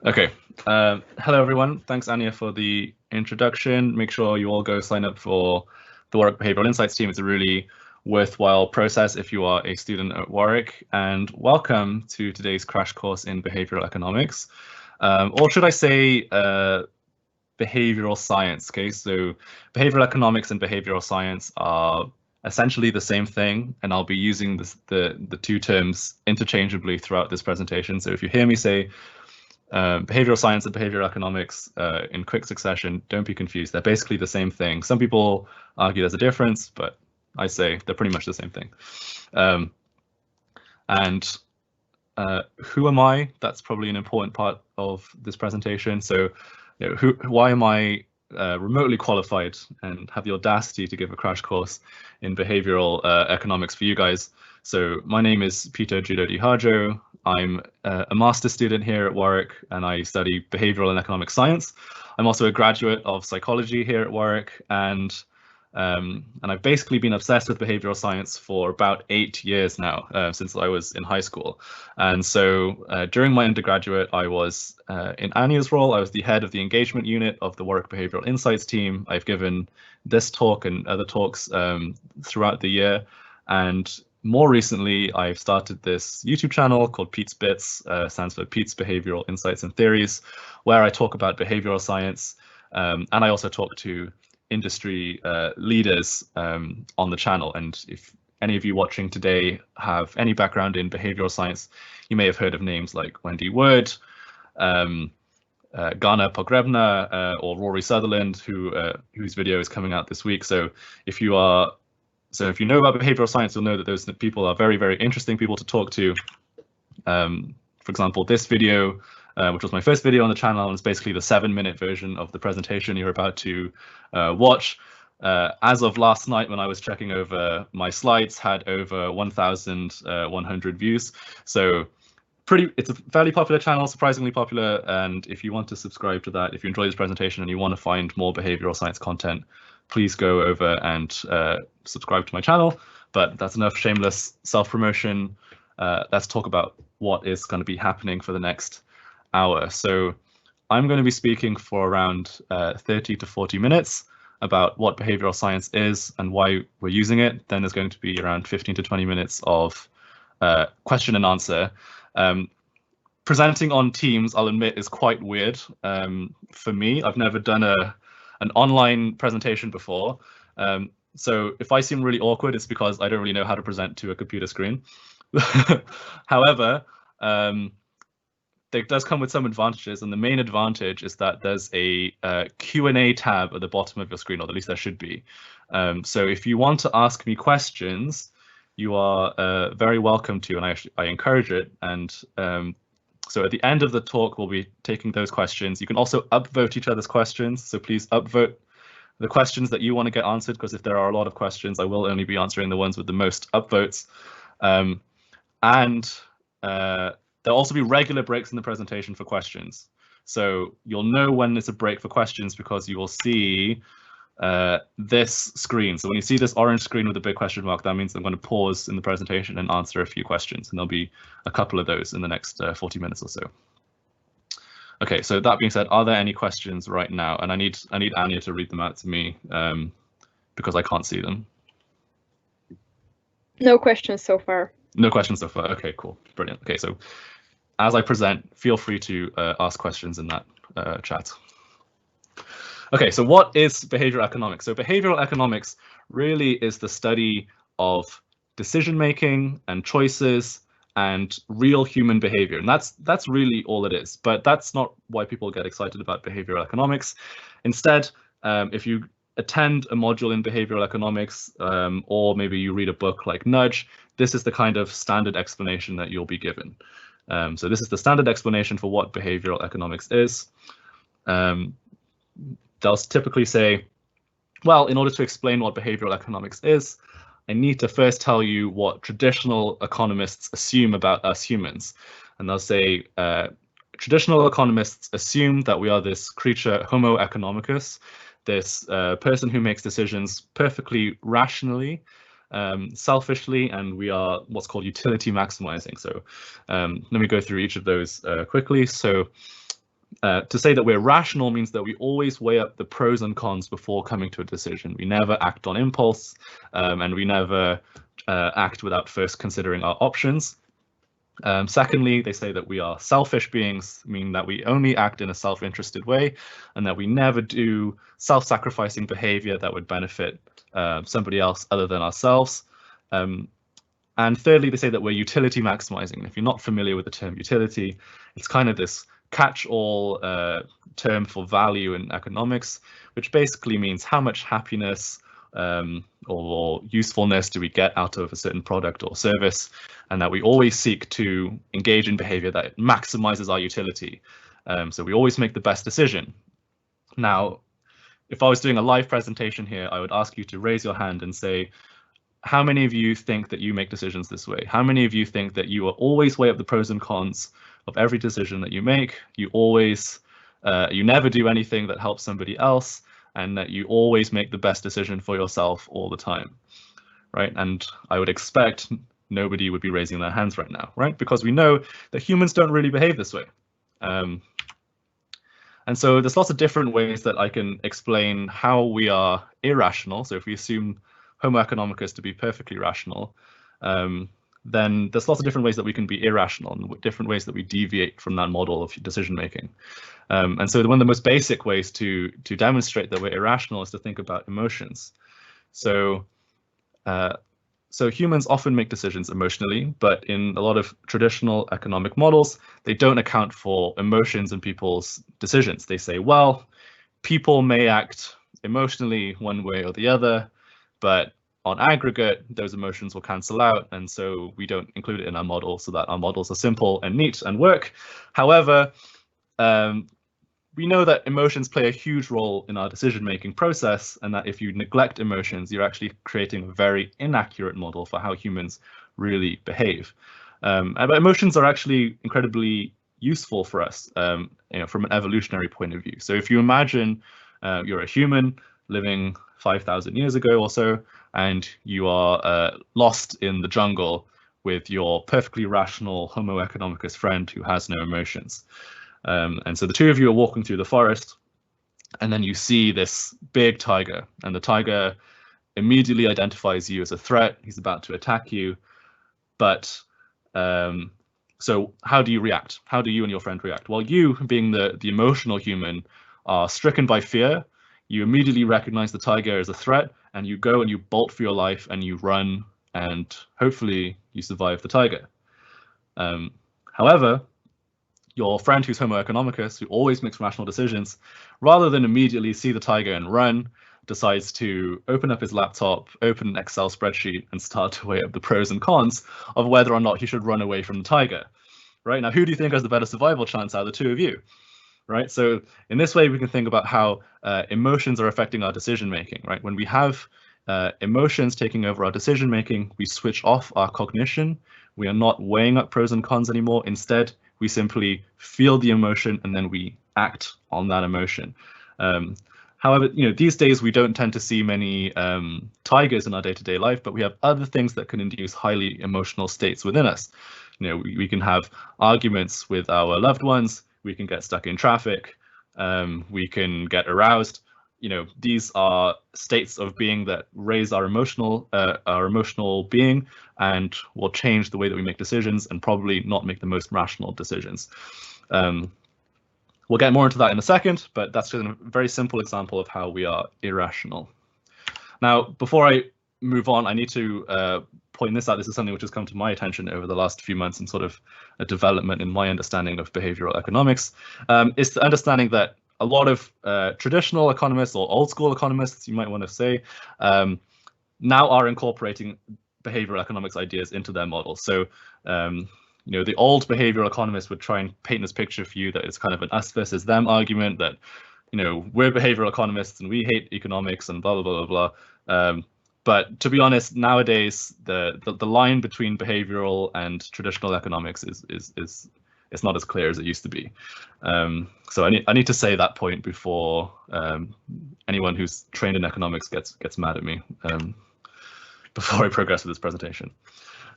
Okay. Hello, everyone. Thanks, Anya, for the introduction. Make sure you all go sign up for the Warwick Behavioural Insights team. It's a really worthwhile process if you are a student at Warwick. And welcome to today's crash course in behavioural economics, or should I say behavioural science. Okay, so behavioural economics and behavioural science are essentially the same thing, and I'll be using the two terms interchangeably throughout this presentation. So if you hear me say behavioral science and behavioral economics in quick succession, don't be confused. They're basically the same thing. Some people argue there's a difference, but I say they're pretty much the same thing. And who am I? That's probably an important part of this presentation. So, why am I remotely qualified and have the audacity to give a crash course in behavioral economics for you guys? So my name is Peter Judodihardjo. I'm a master's student here at Warwick, and I study behavioral and economic science. I'm also a graduate of psychology here at Warwick, and I've basically been obsessed with behavioral science for about 8 years now, since I was in high school. And so during my undergraduate, I was in Anya's role. I was the head of the engagement unit of the Warwick Behavioural Insights team. I've given this talk and other talks throughout the year. And more recently, I've started this YouTube channel called Pete's Bits, stands for Pete's Behavioural Insights and Theories, where I talk about behavioural science. And I also talk to industry leaders on the channel. And if any of you watching today have any background in behavioral science, you may have heard of names like Wendy Wood, Ghana Pogrebna, or Rory Sutherland, whose video is coming out this week. So if you know about behavioral science, you'll know that those people are very, very interesting people to talk to. For example, this video, which was my first video on the channel, and it's basically the 7-minute version of the presentation you're about to watch. As of last night, when I was checking over my slides, had over 1,100 views. So it's a fairly popular channel, surprisingly popular. And if you want to subscribe to that, if you enjoy this presentation and you want to find more behavioral science content, please go over and subscribe to my channel. But that's enough shameless self-promotion. Let's talk about what is going to be happening for the next hour. So I'm going to be speaking for around 30 to 40 minutes about what behavioral science is and why we're using it. Then there's going to be around 15 to 20 minutes of question and answer. Presenting on Teams, I'll admit, is quite weird for me. I've never done an online presentation before. So if I seem really awkward, it's because I don't really know how to present to a computer screen. However, it does come with some advantages, and the main advantage is that there's a Q&A tab at the bottom of your screen, or at least there should be. So if you want to ask me questions, you are very welcome to, and I encourage it. And so at the end of the talk, we'll be taking those questions. You can also upvote each other's questions, so please upvote the questions that you want to get answered, because if there are a lot of questions, I will only be answering the ones with the most upvotes. And there'll also be regular breaks in the presentation for questions. So you'll know when it's a break for questions because you will see this screen. So when you see this orange screen with a big question mark, that means I'm going to pause in the presentation and answer a few questions. And there'll be a couple of those in the next 40 minutes or so. Okay, so that being said, are there any questions right now? And I need Anya to read them out to me because I can't see them. No questions so far. No questions so far. Okay, cool. Brilliant. Okay, so as I present, feel free to ask questions in that chat. Okay, so what is behavioral economics? So behavioral economics really is the study of decision-making and choices and real human behavior. And that's really all it is. But that's not why people get excited about behavioral economics. Instead, if you attend a module in behavioral economics, or maybe you read a book like Nudge, this is the kind of standard explanation that you'll be given. So this is the standard explanation for what behavioral economics is. They'll typically say, well, in order to explain what behavioral economics is, I need to first tell you what traditional economists assume about us humans. And they'll say, traditional economists assume that we are this creature, Homo economicus, this person who makes decisions perfectly rationally, selfishly, and we are what's called utility maximizing. So let me go through each of those quickly. So To say that we're rational means that we always weigh up the pros and cons before coming to a decision. We never act on impulse, and we never act without first considering our options. Secondly, they say that we are selfish beings, meaning that we only act in a self-interested way, and that we never do self-sacrificing behavior that would benefit somebody else other than ourselves. And thirdly, they say that we're utility maximizing. If you're not familiar with the term utility, it's kind of this catch-all term for value in economics, which basically means how much happiness or usefulness do we get out of a certain product or service, and that we always seek to engage in behavior that maximizes our utility. So we always make the best decision. Now, if I was doing a live presentation here, I would ask you to raise your hand and say, how many of you think that you make decisions this way? How many of you think that you will always weigh up the pros and cons of every decision that you make? You always, you never do anything that helps somebody else, and that you always make the best decision for yourself all the time, right? And I would expect nobody would be raising their hands right now, right? Because we know that humans don't really behave this way. And so there's lots of different ways that I can explain how we are irrational. So if we assume Homo economicus to be perfectly rational, then there's lots of different ways that we can be irrational and different ways that we deviate from that model of decision making. And so one of the most basic ways to demonstrate that we're irrational is to think about emotions. So humans often make decisions emotionally, but in a lot of traditional economic models, they don't account for emotions in people's decisions. They say, well, people may act emotionally one way or the other, but on aggregate, those emotions will cancel out, and so we don't include it in our model so that our models are simple and neat and work. However, we know that emotions play a huge role in our decision-making process, and that if you neglect emotions, you're actually creating a very inaccurate model for how humans really behave. But emotions are actually incredibly useful for us, from an evolutionary point of view. So if you imagine you're a human living 5,000 years ago or so, and you are lost in the jungle with your perfectly rational Homo economicus friend who has no emotions. And so the two of you are walking through the forest, and then you see this big tiger, and the tiger immediately identifies you as a threat. He's about to attack you. But so how do you react? How do you and your friend react? Well, you, being the emotional human, are stricken by fear. You immediately recognize the tiger as a threat, and you go and you bolt for your life, and you run, and hopefully you survive the tiger. However, your friend who's Homo economicus, who always makes rational decisions, rather than immediately see the tiger and run, decides to open up his laptop, open an Excel spreadsheet, and start to weigh up the pros and cons of whether or not he should run away from the tiger. Right? Now, who do you think has the better survival chance out of the two of you? Right? So in this way, we can think about how emotions are affecting our decision making. Right? When we have emotions taking over our decision making, we switch off our cognition. We are not weighing up pros and cons anymore. Instead, we simply feel the emotion and then we act on that emotion. However, these days we don't tend to see many tigers in our day-to-day life, but we have other things that can induce highly emotional states within us. We can have arguments with our loved ones. We can get stuck in traffic. We can get aroused. These are states of being that raise our emotional being and will change the way that we make decisions and probably not make the most rational decisions. We'll get more into that in a second, but that's just a very simple example of how we are irrational. Now, before I move on, I need to point this out. This is something which has come to my attention over the last few months and sort of a development in my understanding of behavioral economics, is the understanding that a lot of traditional economists, or old school economists, you might want to say, now are incorporating behavioral economics ideas into their models. So, the old behavioral economists would try and paint this picture for you that it's kind of an us versus them argument, that, we're behavioral economists and we hate economics and blah, blah, blah, blah. But to be honest, nowadays, the line between behavioral and traditional economics is it's not as clear as it used to be. So I need to say that point before anyone who's trained in economics gets mad at me before I progress with this presentation.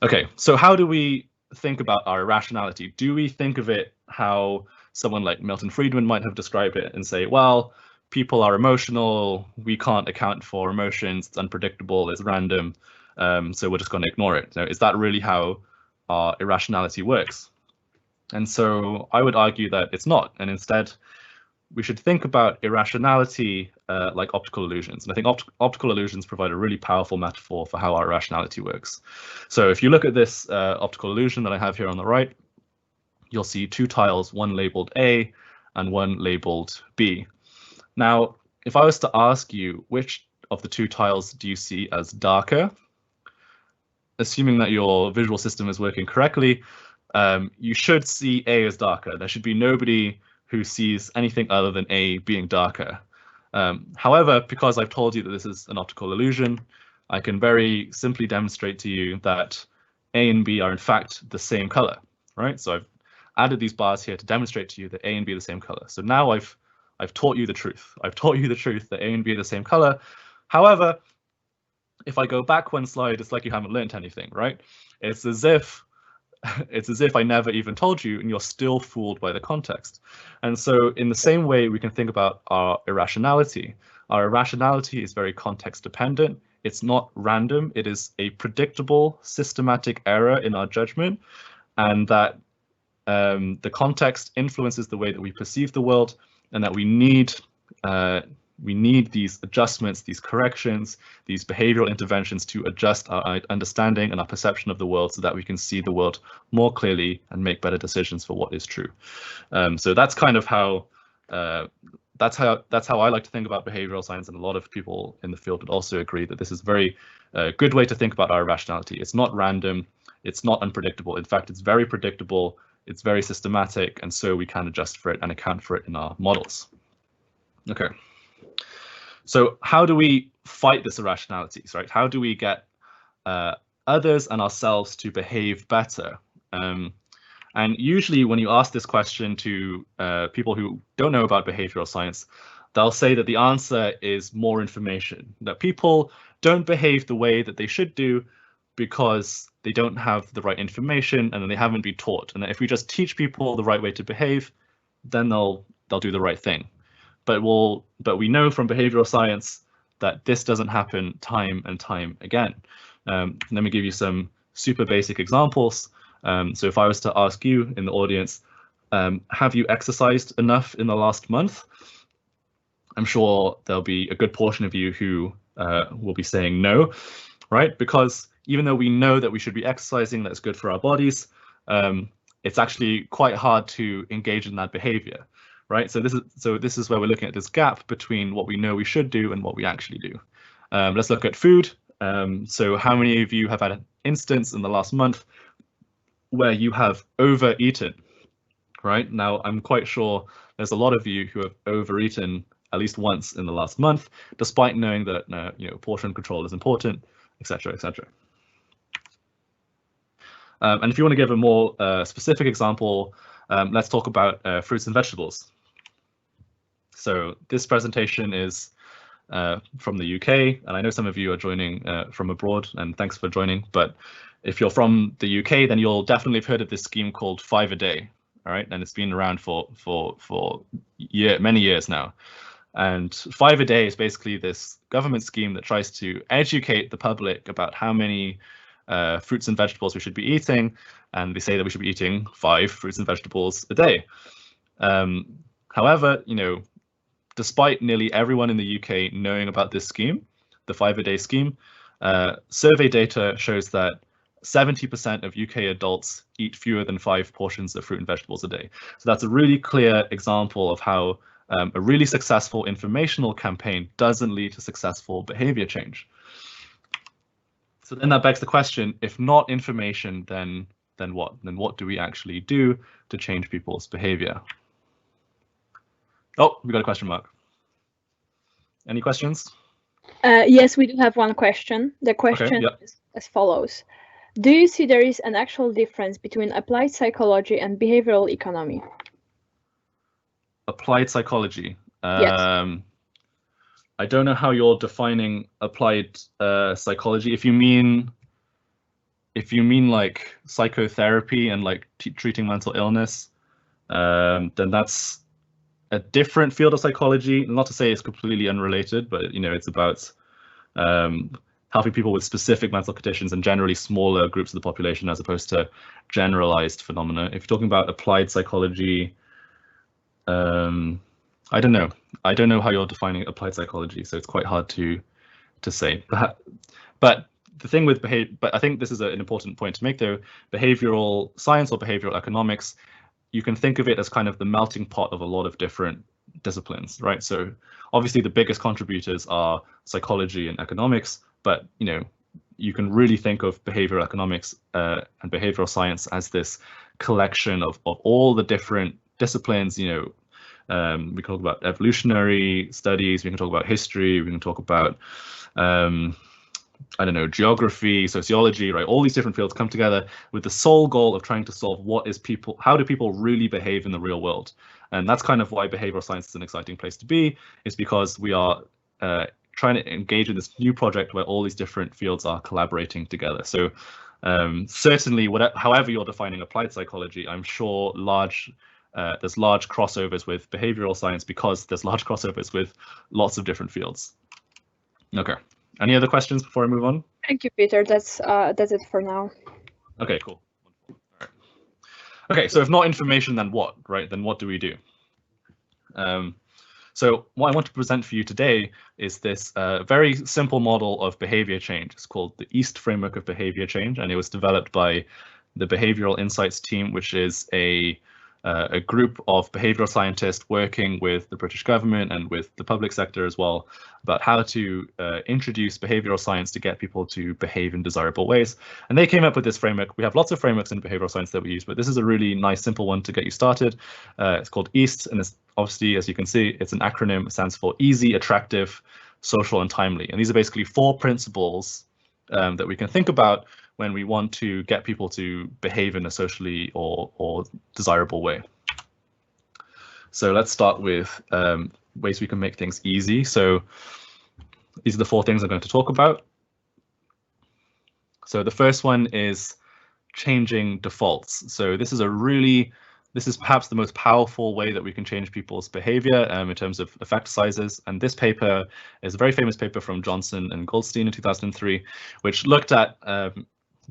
Okay, so how do we think about our irrationality? Do we think of it how someone like Milton Friedman might have described it and say, well, people are emotional, we can't account for emotions, it's unpredictable, it's random, so we're just going to ignore it. Now, is that really how our irrationality works? And so I would argue that it's not, and instead we should think about irrationality like optical illusions. And I think optical illusions provide a really powerful metaphor for how our irrationality works. So if you look at this optical illusion that I have here on the right, you'll see two tiles, one labeled A and one labeled B. Now, if I was to ask you which of the two tiles do you see as darker, assuming that your visual system is working correctly, you should see A as darker. There should be nobody who sees anything other than A being darker. However, because I've told you that this is an optical illusion, I can very simply demonstrate to you that A and B are in fact the same color, right? So I've added these bars here to demonstrate to you that A and B are the same color. So now I've taught you the truth. I've taught you the truth that A and B are the same color. However, if I go back one slide, it's like you haven't learned anything, right? It's as if I never even told you and you're still fooled by the context. And so in the same way, we can think about our irrationality. Our irrationality is very context dependent. It's not random. It is a predictable, systematic error in our judgment, and that the context influences the way that we perceive the world, and that we need these adjustments, these corrections, these behavioral interventions to adjust our understanding and our perception of the world so that we can see the world more clearly and make better decisions for what is true. So that's kind of how that's how I like to think about behavioral science, and a lot of people in the field would also agree that this is a very good way to think about our irrationality. It's not random, it's not unpredictable. In fact, it's very predictable, it's very systematic, and so we can adjust for it and account for it in our models. Okay. So how do we fight this irrationality, right? How do we get others and ourselves to behave better? And usually when you ask this question to people who don't know about behavioral science, they'll say that the answer is more information, that people don't behave the way that they should do because they don't have the right information and they haven't been taught. And that if we just teach people the right way to behave, then they'll do the right thing. But we know from behavioral science that this doesn't happen time and time again. Let me give you some super basic examples. So if I was to ask you in the audience, have you exercised enough in the last month? I'm sure there'll be a good portion of you who will be saying no, right? Because even though we know that we should be exercising, that's good for our bodies, it's actually quite hard to engage in that behavior. Right, so this is where we're looking at this gap between what we know we should do and what we actually do. Let's look at food. So how many of you have had an instance in the last month where you have overeaten? Right, now I'm quite sure there's a lot of you who have overeaten at least once in the last month, despite knowing that portion control is important, etc., etc. And if you want to give a more specific example, let's talk about fruits and vegetables. So this presentation is from the UK, and I know some of you are joining from abroad, and thanks for joining. But if you're from the UK, then you'll definitely have heard of this scheme called 5 a day, all right? And it's been around for many years now. And 5 a day is basically this government scheme that tries to educate the public about how many fruits and vegetables we should be eating, and they say that we should be eating 5 fruits and vegetables a day. However, despite nearly everyone in the UK knowing about this scheme, the 5 a day scheme, survey data shows that 70% of UK adults eat fewer than 5 portions of fruit and vegetables a day. So that's a really clear example of how a really successful informational campaign doesn't lead to successful behavior change. So then that begs the question, if not information, then what? Then what do we actually do to change people's behavior? Oh, we got a question mark. Any questions? Yes, we do have one question. The question is as follows. Do you see there is an actual difference between applied psychology and behavioral economy? Applied psychology. Yes. I don't know how you're defining applied psychology. If you mean like psychotherapy and like treating mental illness, then that's a different field of psychology. Not to say it's completely unrelated, but it's about helping people with specific mental conditions and generally smaller groups of the population as opposed to generalized phenomena. If you're talking about applied psychology, I don't know. I don't know how you're defining applied psychology, so it's quite hard to say. But the thing with but I think this is an important point to make, though. Behavioral science or behavioral economics, you can think of it as kind of the melting pot of a lot of different disciplines, right? So obviously the biggest contributors are psychology and economics, but you can really think of behavioral economics and behavioral science as this collection of all the different disciplines. We can talk about evolutionary studies, we can talk about history, we can talk about I don't know, geography, sociology, right? All these different fields come together with the sole goal of trying to solve how do people really behave in the real world? And that's kind of why behavioral science is an exciting place to be, is because we are trying to engage in this new project where all these different fields are collaborating together. So certainly, however you're defining applied psychology, I'm sure there's large crossovers with behavioral science because there's large crossovers with lots of different fields. Okay. Any other questions before I move on? Thank you, Peter. That's it for now. Okay, cool. All right. Okay, so if not information, then what, right? Then what do we do? So what I want to present for you today is this very simple model of behavior change. It's called the EAST framework of behavior change, and it was developed by the Behavioral Insights team, which is a group of behavioral scientists working with the British government and with the public sector as well about how to introduce behavioral science to get people to behave in desirable ways. And they came up with this framework. We have lots of frameworks in behavioral science that we use, but this is a really nice, simple one to get you started. It's called EAST, and it's obviously, as you can see, it's an acronym. It stands for easy, attractive, social, and timely. And these are basically 4 principles that we can think about when we want to get people to behave in a socially or desirable way. So let's start with ways we can make things easy. So these are the 4 things I'm going to talk about. So the first one is changing defaults. So this is perhaps the most powerful way that we can change people's behavior in terms of effect sizes. And this paper is a very famous paper from Johnson and Goldstein in 2003, which looked at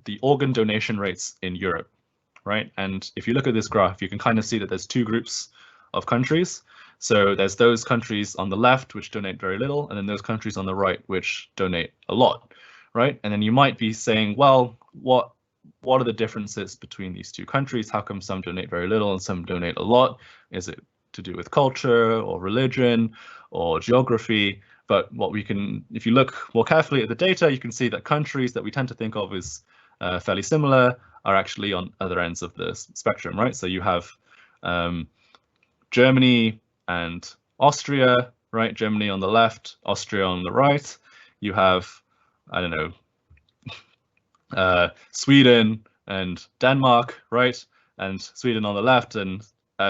the organ donation rates in Europe, right? And if you look at this graph, you can kind of see that there's 2 groups of countries. So there's those countries on the left which donate very little, and then those countries on the right which donate a lot, right? And then you might be saying, well, what are the differences between these 2 countries? How come some donate very little and some donate a lot? Is it to do with culture or religion or geography? But if you look more carefully at the data, you can see that countries that we tend to think of as fairly similar are actually on other ends of the spectrum, right? So you have Germany and Austria, right? Germany on the left, Austria on the right. You have, I don't know, Sweden and Denmark, right? And Sweden on the left and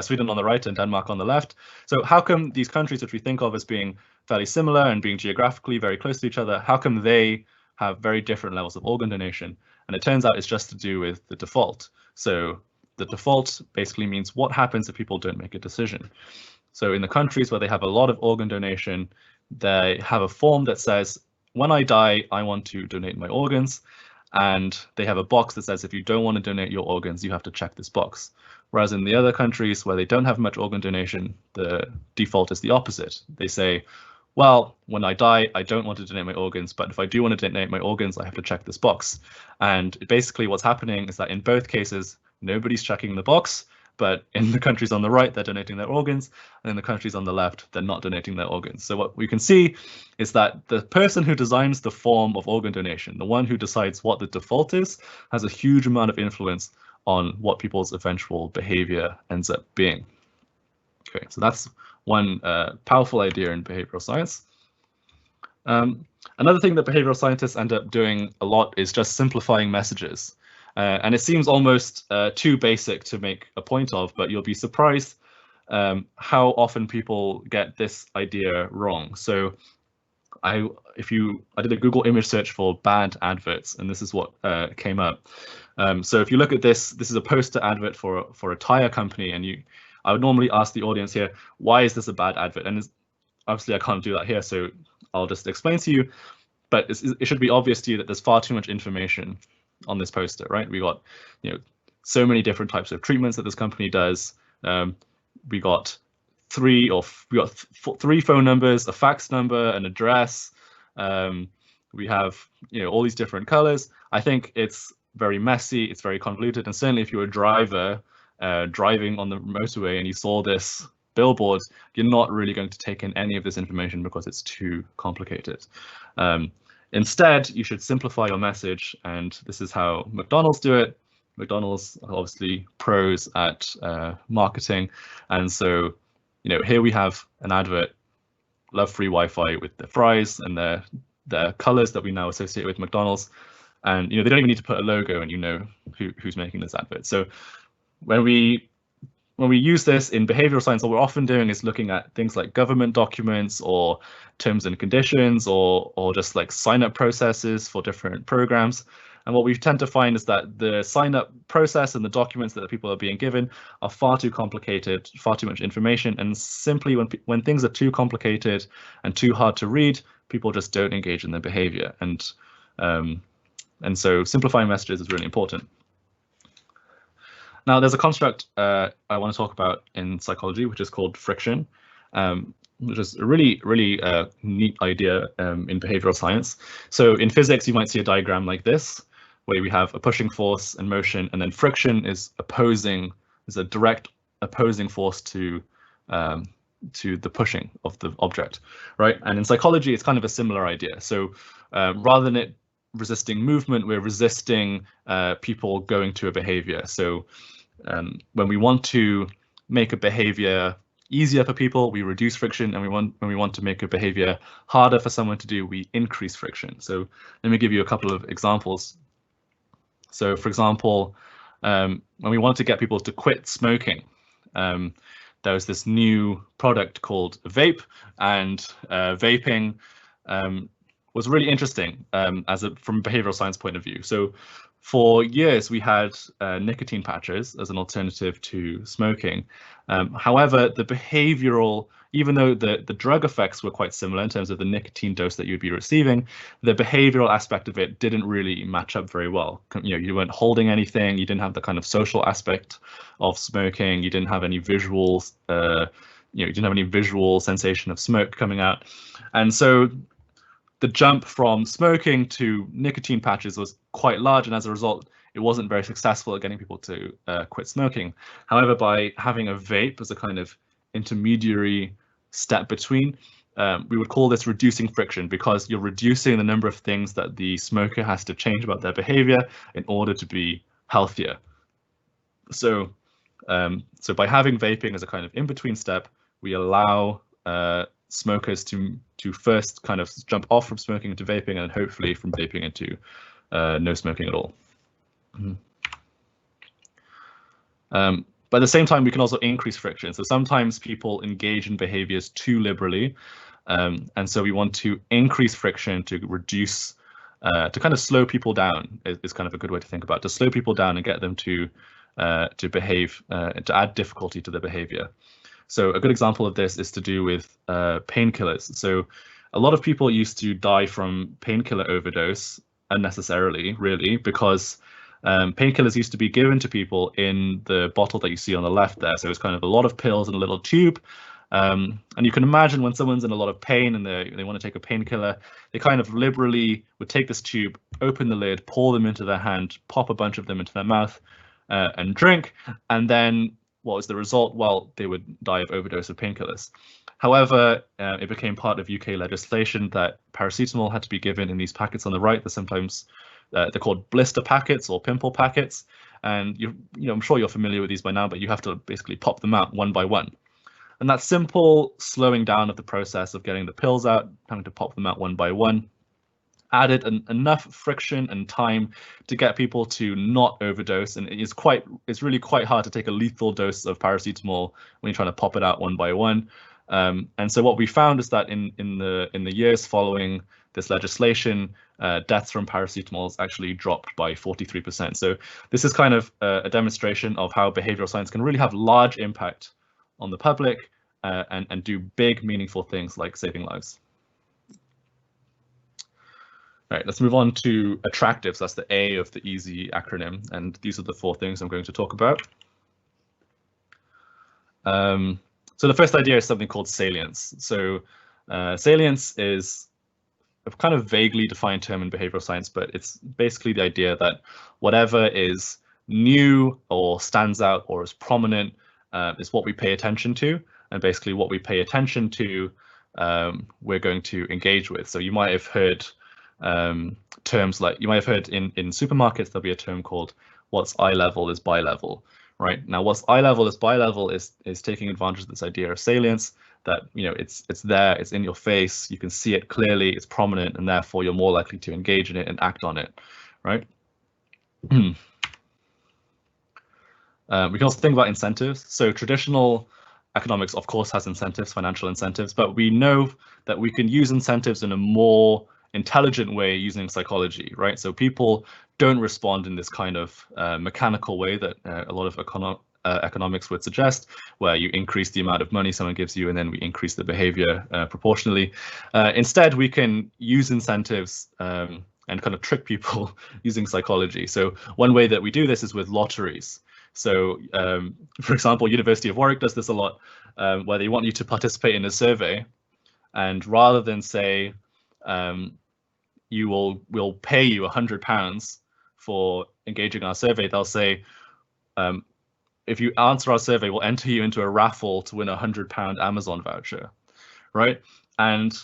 Sweden on the right and Denmark on the left. So how come these countries, which we think of as being fairly similar and being geographically very close to each other, how come they have very different levels of organ donation? And it turns out it's just to do with the default. So the default basically means what happens if people don't make a decision. So in the countries where they have a lot of organ donation, they have a form that says, when I die, I want to donate my organs. And they have a box that says, if you don't want to donate your organs, you have to check this box. Whereas in the other countries where they don't have much organ donation, the default is the opposite. They say, well, when I die, I don't want to donate my organs, but if I do want to donate my organs, I have to check this box. And basically what's happening is that in both cases, nobody's checking the box, but in the countries on the right, they're donating their organs, and in the countries on the left, they're not donating their organs. So what we can see is that the person who designs the form of organ donation, the one who decides what the default is, has a huge amount of influence on what people's eventual behavior ends up being. Okay, so that's one powerful idea in behavioral science. Another thing that behavioral scientists end up doing a lot is just simplifying messages. And it seems almost too basic to make a point of, but you'll be surprised how often people get this idea wrong. So I did a Google image search for bad adverts, and this is what came up. So if you look at this is a poster advert for a tire company, and I would normally ask the audience here, why is this a bad advert? And obviously I can't do that here, so I'll just explain to you. But it should be obvious to you that there's far too much information on this poster, right? We got, so many different types of treatments that this company does. We got three phone numbers, a fax number, an address. We have all these different colors. I think it's very messy, it's very convoluted, and certainly if you're a driver driving on the motorway and you saw this billboard, you're not really going to take in any of this information because it's too complicated. Instead, you should simplify your message, and this is how McDonald's do it. McDonald's are obviously pros at marketing, and so here we have an advert, love free Wi-Fi with the fries and the colors that we now associate with McDonald's, and they don't even need to put a logo, and who's making this advert. So when we use this in behavioral science, what we're often doing is looking at things like government documents or terms and conditions or just like sign-up processes for different programs. And what we tend to find is that the sign-up process and the documents that the people are being given are far too complicated, far too much information, and simply when things are too complicated and too hard to read, people just don't engage in their behavior. And so simplifying messages is really important. Now, there's a construct I want to talk about in psychology, which is called friction, which is a really, really neat idea in behavioral science. So in physics, you might see a diagram like this, where we have a pushing force and motion, and then friction is a direct opposing force to the pushing of the object, right? And in psychology, it's kind of a similar idea. So rather than it resisting movement, we're resisting people going to a behavior. So when we want to make a behavior easier for people, we reduce friction, and when we want to make a behavior harder for someone to do, we increase friction. So let me give you a couple of examples. So for example, when we want to get people to quit smoking, there was this new product called vape, and vaping was really interesting from a behavioral science point of view. So for years, we had nicotine patches as an alternative to smoking. However, the behavioral, even though the drug effects were quite similar in terms of the nicotine dose that you'd be receiving, the behavioral aspect of it didn't really match up very well. You weren't holding anything, you didn't have the kind of social aspect of smoking, you didn't have any visuals, you didn't have any visual sensation of smoke coming out. And so the jump from smoking to nicotine patches was quite large, and as a result, it wasn't very successful at getting people to quit smoking. However, by having a vape as a kind of intermediary step between, we would call this reducing friction, because you're reducing the number of things that the smoker has to change about their behavior in order to be healthier. So, so by having vaping as a kind of in-between step, we allow smokers to first kind of jump off from smoking into vaping, and hopefully from vaping into no smoking at all. But at the same time, we can also increase friction. So sometimes people engage in behaviors too liberally, and so we want to increase friction to reduce, to kind of slow people down is kind of a good way to think about it, to slow people down and get them to behave, to add difficulty to their behavior. So a good example of this is to do with painkillers. So a lot of people used to die from painkiller overdose unnecessarily, really, because painkillers used to be given to people in the bottle that you see on the left there. So it's kind of a lot of pills in a little tube. And you can imagine when someone's in a lot of pain and they want to take a painkiller, they kind of liberally would take this tube, open the lid, pour them into their hand, pop a bunch of them into their mouth and drink. And then what was the result? Well, they would die of overdose of painkillers. However, it became part of UK legislation that paracetamol had to be given in these packets on the right. They're sometimes they're called blister packets or pimple packets, and I'm sure you're familiar with these by now, but you have to basically pop them out one by one. And that simple slowing down of the process of getting the pills out, having to pop them out one by one, added enough friction and time to get people to not overdose. And it's really quite hard to take a lethal dose of paracetamol when you're trying to pop it out one by one. And so what we found is that in the years following this legislation, deaths from paracetamol actually dropped by 43%. So this is kind of a demonstration of how behavioral science can really have large impact on the public and do big, meaningful things like saving lives. All right, let's move on to attractive. So that's the A of the EASY acronym, and these are the 4 things I'm going to talk about. So the first idea is something called salience. So salience is a kind of vaguely defined term in behavioral science, but it's basically the idea that whatever is new or stands out or is prominent is what we pay attention to, and basically what we pay attention to we're going to engage with. So you might have heard terms like, you might have heard in supermarkets there'll be a term called what's eye level is buy level. Right now, what's eye level is buy level is taking advantage of this idea of salience, that it's there, it's in your face, you can see it clearly, it's prominent, and therefore you're more likely to engage in it and act on it, right? We can also think about incentives. So traditional economics, of course, has incentives, financial incentives, but we know that we can use incentives in a more intelligent way using psychology, right? So people don't respond in this kind of mechanical way that a lot of economics would suggest, where you increase the amount of money someone gives you and then we increase the behavior proportionally. Instead, we can use incentives and kind of trick people using psychology. So one way that we do this is with lotteries. So, for example, University of Warwick does this a lot, where they want you to participate in a survey, and rather than say, we'll pay you £100 for engaging in our survey, they'll say, if you answer our survey, we'll enter you into a raffle to win a £100 Amazon voucher, right? And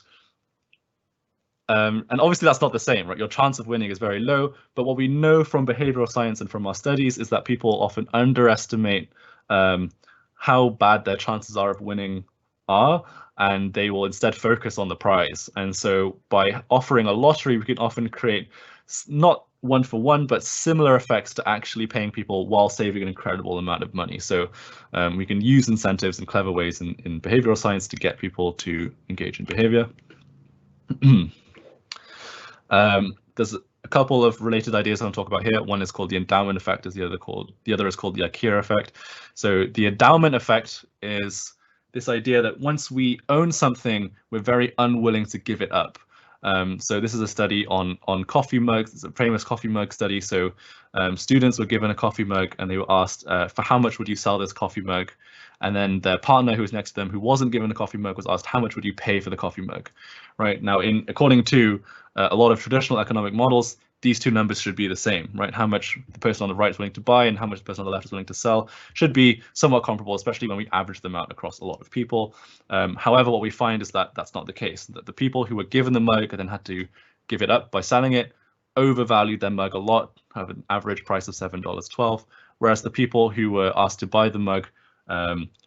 obviously that's not the same, right? Your chance of winning is very low, but what we know from behavioral science and from our studies is that people often underestimate how bad their chances are of winning are, and they will instead focus on the prize. And so by offering a lottery, we can often create not one-for-one, but similar effects to actually paying people while saving an incredible amount of money. So we can use incentives in clever ways in behavioral science to get people to engage in behavior. There's a couple of related ideas I'll talk about here. One is called the endowment effect, the other is called the Ikea effect. So the endowment effect is this idea that once we own something, we're very unwilling to give it up. So this is a study on coffee mugs. It's a famous coffee mug study. So students were given a coffee mug and they were asked, for how much would you sell this coffee mug? And then their partner who was next to them, who wasn't given a coffee mug, was asked, how much would you pay for the coffee mug? Right now, according to a lot of traditional economic models, these two numbers should be the same, right? How much the person on the right is willing to buy and how much the person on the left is willing to sell should be somewhat comparable, especially when we average them out across a lot of people. However, what we find is that that's not the case, that the people who were given the mug and then had to give it up by selling it overvalued their mug a lot, have an average price of $7.12, whereas the people who were asked to buy the mug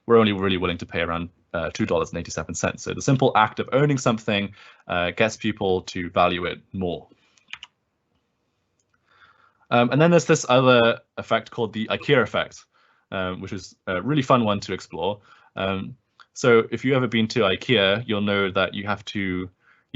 were only really willing to pay around $2.87. So the simple act of owning something gets people to value it more. And then there's this other effect called the Ikea effect, which is a really fun one to explore. So if you've ever been to Ikea, you'll know that you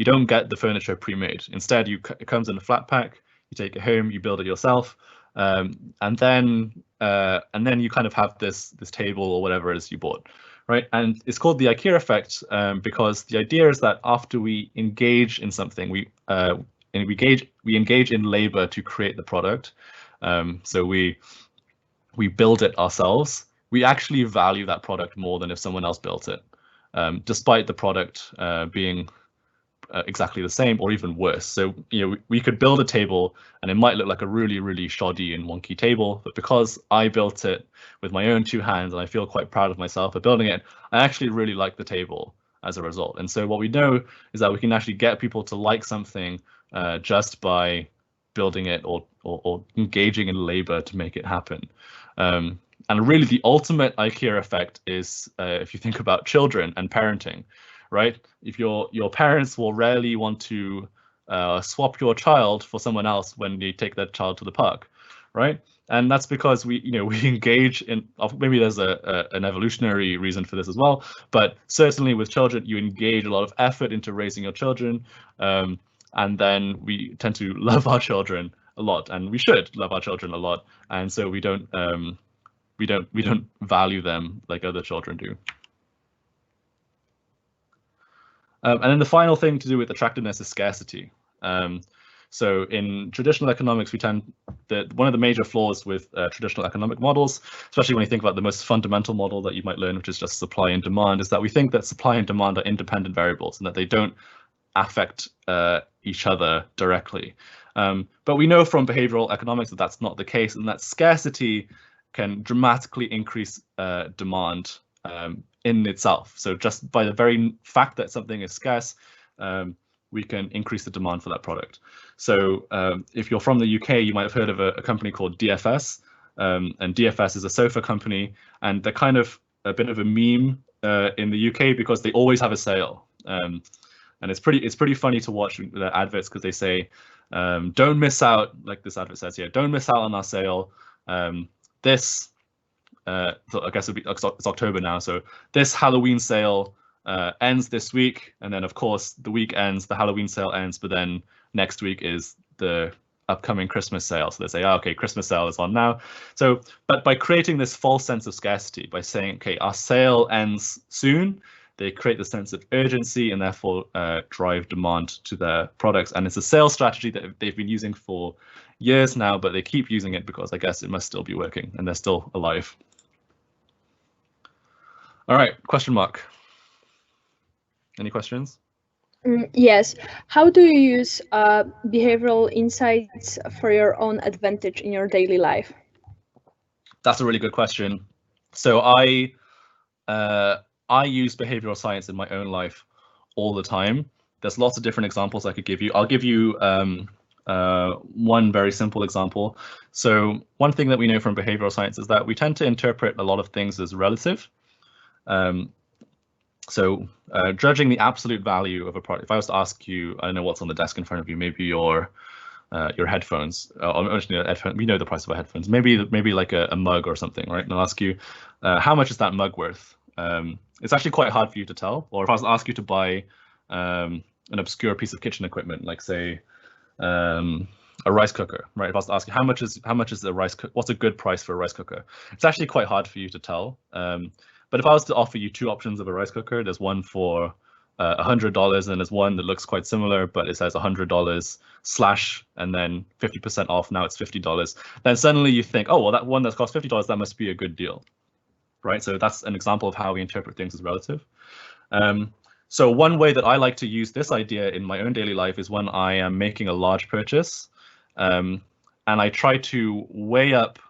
don't get the furniture pre-made. Instead, it comes in a flat pack. You take it home, you build it yourself, and then you kind of have this table or whatever it is you bought, right? And it's called the Ikea effect because the idea is that after we engage in something, we engage in labor to create the product. So we build it ourselves. We actually value that product more than if someone else built it, despite the product being exactly the same or even worse. So we could build a table and it might look like a really, really shoddy and wonky table, but because I built it with my own 2 hands and I feel quite proud of myself for building it, I actually really like the table as a result. And so what we know is that we can actually get people to like something just by building it or engaging in labor to make it happen. And really the ultimate Ikea effect is if you think about children and parenting, right? If your parents will rarely want to swap your child for someone else when you take that child to the park, right? And that's because we engage in, maybe there's an evolutionary reason for this as well, but certainly with children, you engage a lot of effort into raising your children. And then we tend to love our children a lot, and we should love our children a lot. And so we don't value them like other children do. And then the final thing to do with attractiveness is scarcity. So in traditional economics, one of the major flaws with traditional economic models, especially when you think about the most fundamental model that you might learn, which is just supply and demand, is that we think that supply and demand are independent variables and that they don't affect each other directly. But we know from behavioral economics that that's not the case, and that scarcity can dramatically increase demand in itself. So just by the very fact that something is scarce, we can increase the demand for that product. So if you're from the UK, you might have heard of a company called DFS, and DFS is a sofa company, and they're kind of a bit of a meme in the UK because they always have a sale. And it's pretty funny to watch the adverts because they say, don't miss out, like this advert says here, don't miss out on our sale. So I guess it's October now, so this Halloween sale ends this week, and then of course the week ends, the Halloween sale ends, but then next week is the upcoming Christmas sale. So they say, oh, okay, Christmas sale is on now. So, but by creating this false sense of scarcity, by saying, okay, our sale ends soon, they create the sense of urgency and therefore drive demand to their products. And it's a sales strategy that they've been using for years now, but they keep using it because I guess it must still be working and they're still alive. All right, question mark. Any questions? Yes. How do you use behavioral insights for your own advantage in your daily life? That's a really good question. So I use behavioral science in my own life all the time. There's lots of different examples I could give you. I'll give you one very simple example. So one thing that we know from behavioral science is that we tend to interpret a lot of things as relative. So judging the absolute value of a product, if I was to ask you, I don't know what's on the desk in front of you, maybe your headphones, we know the price of our headphones, maybe like a mug or something, right? And I'll ask you, how much is that mug worth? It's actually quite hard for you to tell. Or if I was to ask you to buy an obscure piece of kitchen equipment, like say a rice cooker, right? If I was to ask you how much is a rice cooker, what's a good price for a rice cooker? It's actually quite hard for you to tell. But if I was to offer you two options of a rice cooker, there's one for $100 and there's one that looks quite similar, but it says $100 / and then 50% off. Now it's $50. Then suddenly you think, oh, well, that one that costs $50, that must be a good deal, right? So that's an example of how we interpret things as relative. So one way that I like to use this idea in my own daily life is when I am making a large purchase, and I try to weigh up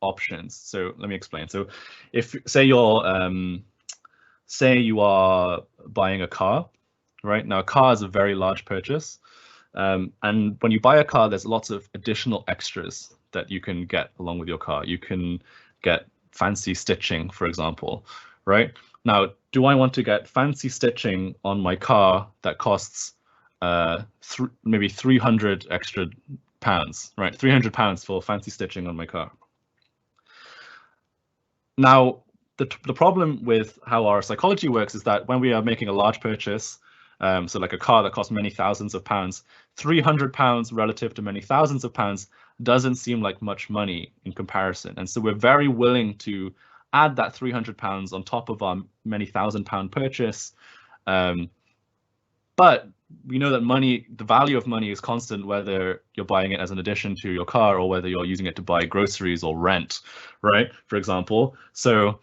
options. So let me explain. So if say you are buying a car, right? Now a car is a very large purchase, and when you buy a car, there's lots of additional extras that you can get along with your car. You can get fancy stitching, for example, right? Now, do I want to get fancy stitching on my car that costs maybe 300 extra pounds, right? 300 pounds for fancy stitching on my car. Now, the problem with how our psychology works is that when we are making a large purchase, so like a car that costs many thousands of pounds, 300 pounds relative to many thousands of pounds doesn't seem like much money in comparison. And so we're very willing to add that 300 pounds on top of our many £1,000 purchase. But we know that the value of money is constant, whether you're buying it as an addition to your car or whether you're using it to buy groceries or rent, right? For example. So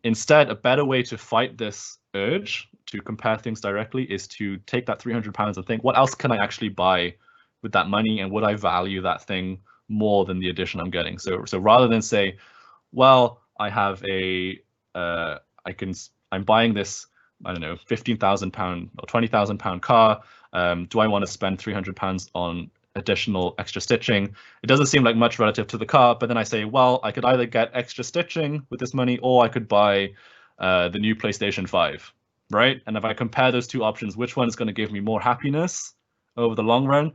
instead, a better way to fight this urge to compare things directly is to take that 300 pounds and think, what else can I actually buy with that money, and would I value that thing more than the addition I'm getting? So rather than say, well, I have I'm buying this, I don't know, £15,000 or £20,000 car. Do I want to spend 300 pounds on additional extra stitching? It doesn't seem like much relative to the car, but then I say, well, I could either get extra stitching with this money, or I could buy the new PlayStation 5, right? And if I compare those two options, which one is going to give me more happiness over the long run?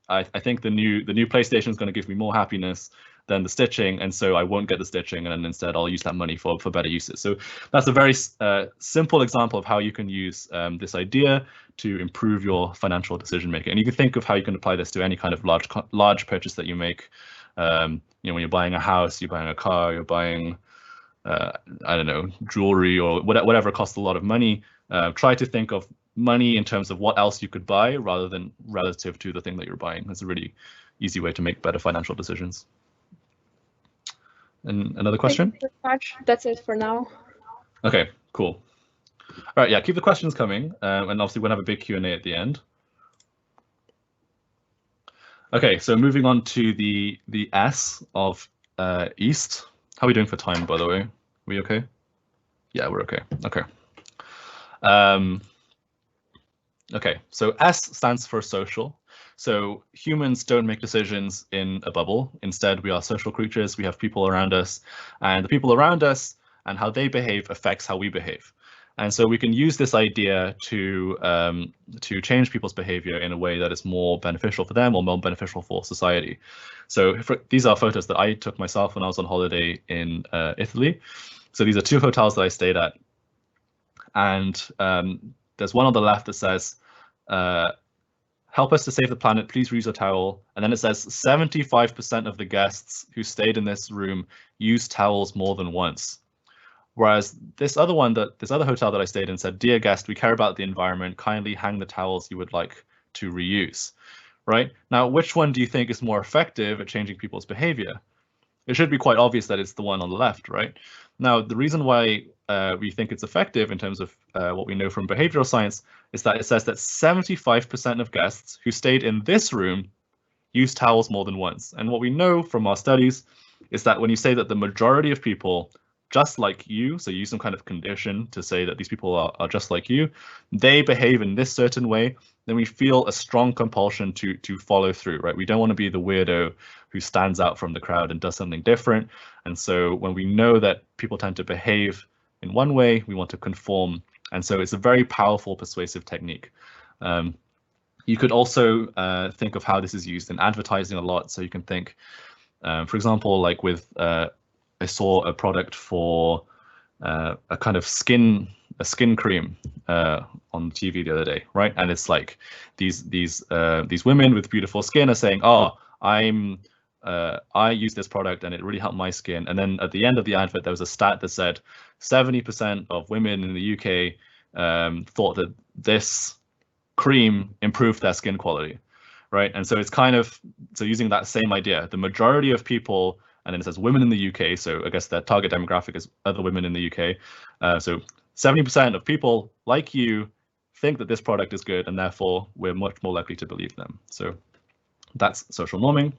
I think the new PlayStation is going to give me more happiness than the stitching, and so I won't get the stitching, and then instead I'll use that money for better uses. So that's a very simple example of how you can use this idea to improve your financial decision making. And you can think of how you can apply this to any kind of large purchase that you make. When you're buying a house, you're buying a car, you're buying I don't know, jewelry or whatever costs a lot of money. Try to think of money in terms of what else you could buy rather than relative to the thing that you're buying. That's a really easy way to make better financial decisions. And another question? Thank you very much. That's it for now. Okay, cool. All right, yeah, keep the questions coming, and obviously we'll have a big Q&A at the end. Okay, so moving on to the S of East. How are we doing for time, by the way? Are we okay? Yeah, we're okay. Okay. Okay, so S stands for social. So humans don't make decisions in a bubble. Instead, we are social creatures. We have people around us, and the people around us and how they behave affects how we behave. And so we can use this idea to change people's behavior in a way that is more beneficial for them or more beneficial for society. So these are photos that I took myself when I was on holiday in Italy. So these are 2 hotels that I stayed at. And there's one on the left that says, help us to save the planet, please reuse a towel. And then it says 75% of the guests who stayed in this room used towels more than once. Whereas this other hotel that I stayed in said, dear guest, we care about the environment, kindly hang the towels you would like to reuse, right? Now, which one do you think is more effective at changing people's behavior? It should be quite obvious that it's the one on the left, right? Now, the reason why we think it's effective in terms of what we know from behavioral science is that it says that 75% of guests who stayed in this room used towels more than once. And what we know from our studies is that when you say that the majority of people just like you, so use some kind of condition to say that these people are just like you, they behave in this certain way, then we feel a strong compulsion to follow through, right? We don't want to be the weirdo who stands out from the crowd and does something different. And so when we know that people tend to behave in one way, we want to conform. And so it's a very powerful persuasive technique. You could also think of how this is used in advertising a lot. So you can think, for example, like with I saw a product for a kind of skin cream on TV the other day, right? And it's like these women with beautiful skin are saying, "Oh, I use this product and it really helped my skin." And then at the end of the advert, there was a stat that said 70% of women in the UK thought that this cream improved their skin quality, right? And so it's kind of using that same idea, the majority of people. And then it says women in the UK. So I guess their target demographic is other women in the UK. So 70% of people like you think that this product is good, and therefore we're much more likely to believe them. So that's social norming.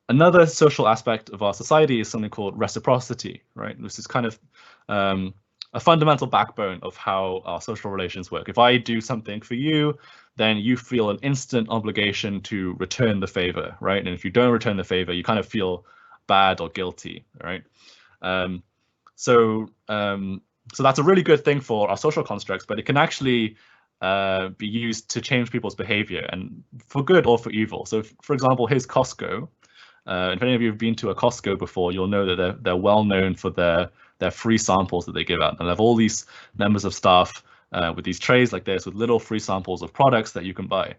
Another social aspect of our society is something called reciprocity, right? This is kind of a fundamental backbone of how our social relations work. If I do something for you, then you feel an instant obligation to return the favor, right? And if you don't return the favor, you kind of feel bad or guilty, right? So that's a really good thing for our social constructs, but it can actually be used to change people's behavior, and for good or for evil. So for example, here's Costco. If any of you have been to a Costco before, you'll know that they're well known for their free samples that they give out. And they have all these members of staff with these trays like this with little free samples of products that you can buy.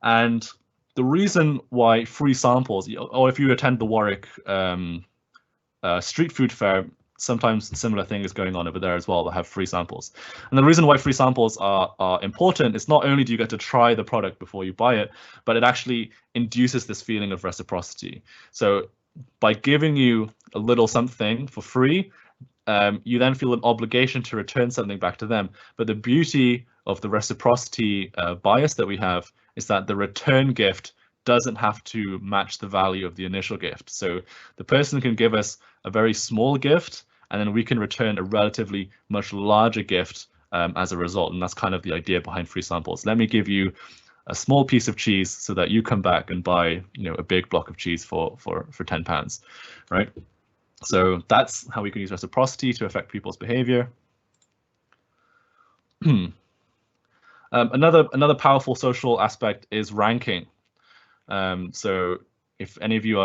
And the reason why free samples, or if you attend the Warwick street food fair, sometimes a similar thing is going on over there as well that have free samples. And the reason why free samples are important is not only do you get to try the product before you buy it, but it actually induces this feeling of reciprocity. So by giving you a little something for free, you then feel an obligation to return something back to them. But the beauty of the reciprocity bias that we have is that the return gift doesn't have to match the value of the initial gift. So the person can give us a very small gift, and then we can return a relatively much larger gift as a result. And that's kind of the idea behind free samples. Let me give you a small piece of cheese so that you come back and buy, a big block of cheese for £10, right? So that's how we can use reciprocity to affect people's behavior. Another powerful social aspect is ranking. So if any of you